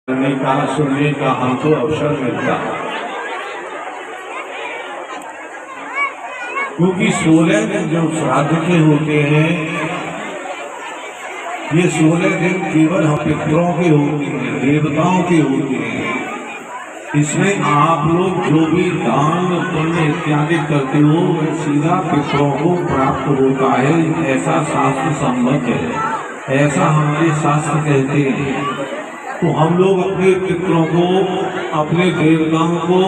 करने का सुनने का हमको अवसर मिलता, क्योंकि 16 दिन जो श्राद्ध के होते हैं, ये 16 दिन केवल हम पितरों के होते हैं, देवताओं के होते हैं। इसमें आप लोग जो भी दान पुण्य इत्यादि करते हो वह सीधा पितरों को प्राप्त होता है, ऐसा शास्त्र सम्मत है, ऐसा हमारे शास्त्र कहते हैं। तो हम लोग अपने पितरों को, अपने देवताओं को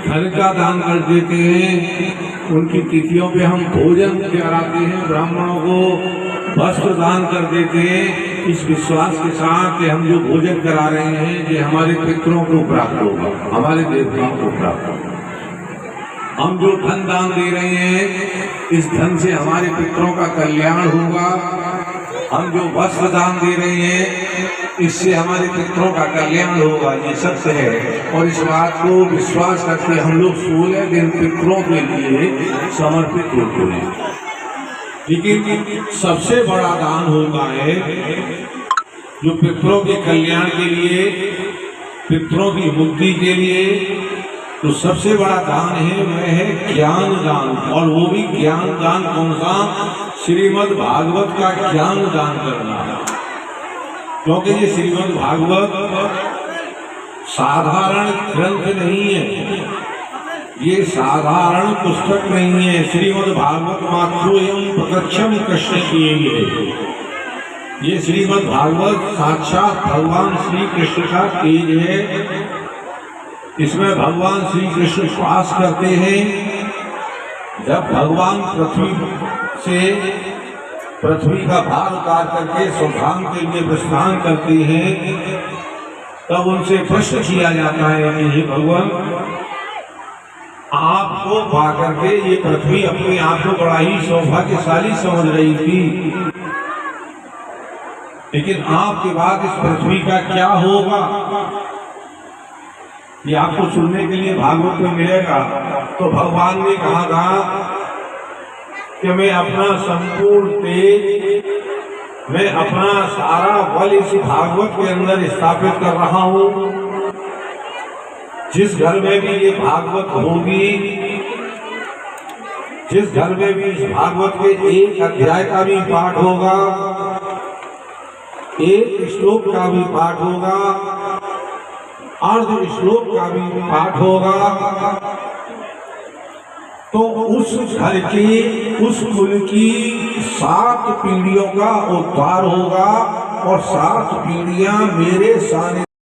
धन का दान कर देते हैं। उनकी तिथियों पे हम भोजन कराते हैं, ब्राह्मणों को वस्त्र दान कर देते हैं, इस विश्वास के साथ कि हम जो भोजन करा रहे हैं ये हमारे पितरों को प्राप्त होगा, हमारे देवताओं को प्राप्त होगा। हम जो धन दान दे रहे हैं इस धन से हमारे पितरों का कल्याण होगा। हम जो वस्त्र दान दे रहे हैं इससे हमारे पितरों का कल्याण होगा, ये सत्य है। और इस बात को विश्वास करके हम लोग 16 दिन पितरों के लिए समर्पित होते हैं। लेकिन सबसे बड़ा दान होता है जो पितरों के कल्याण के लिए, पितरों की मुक्ति के लिए, तो सबसे बड़ा दान है वह है ज्ञान दान। और वो भी ज्ञान दान कौन सा? श्रीमद् भागवत का ज्ञान दान करना है। क्योंकि ये श्रीमद् भागवत साधारण ग्रंथ नहीं है, ये साधारण पुस्तक नहीं है। श्रीमद् भागवत मात्रोयम प्रत्यक्षम कृष्ण किए है। ये श्रीमद् भागवत साक्षात भगवान श्री कृष्ण का तेज है। इसमें भगवान श्री कृष्ण श्वास करते हैं। जब भगवान पृथ्वी का भार उतार करके स्वधाम के लिए प्रस्थान करते हैं, तब उनसे प्रश्न किया जाता है कि हे भगवान, आपको पा करके ये पृथ्वी अपने आप को बड़ा ही सौभाग्यशाली समझ रही थी, लेकिन आपके बाद इस पृथ्वी का क्या होगा ये आपको सुनने के लिए भागवत में मिलेगा। तो भगवान ने कहा था कि मैं अपना संपूर्ण तेज, मैं अपना सारा बल इस भागवत के अंदर स्थापित कर रहा हूँ। जिस घर में भी ये भागवत होगी, जिस घर में भी इस भागवत के एक अध्याय का भी पाठ होगा, एक श्लोक का भी पाठ होगा, अर्ध श्लोक का भी पाठ होगा, तो उस घर की, उस कुल की 7 पीढ़ियों का उद्धार होगा और 7 पीढ़ियां मेरे सानिध्य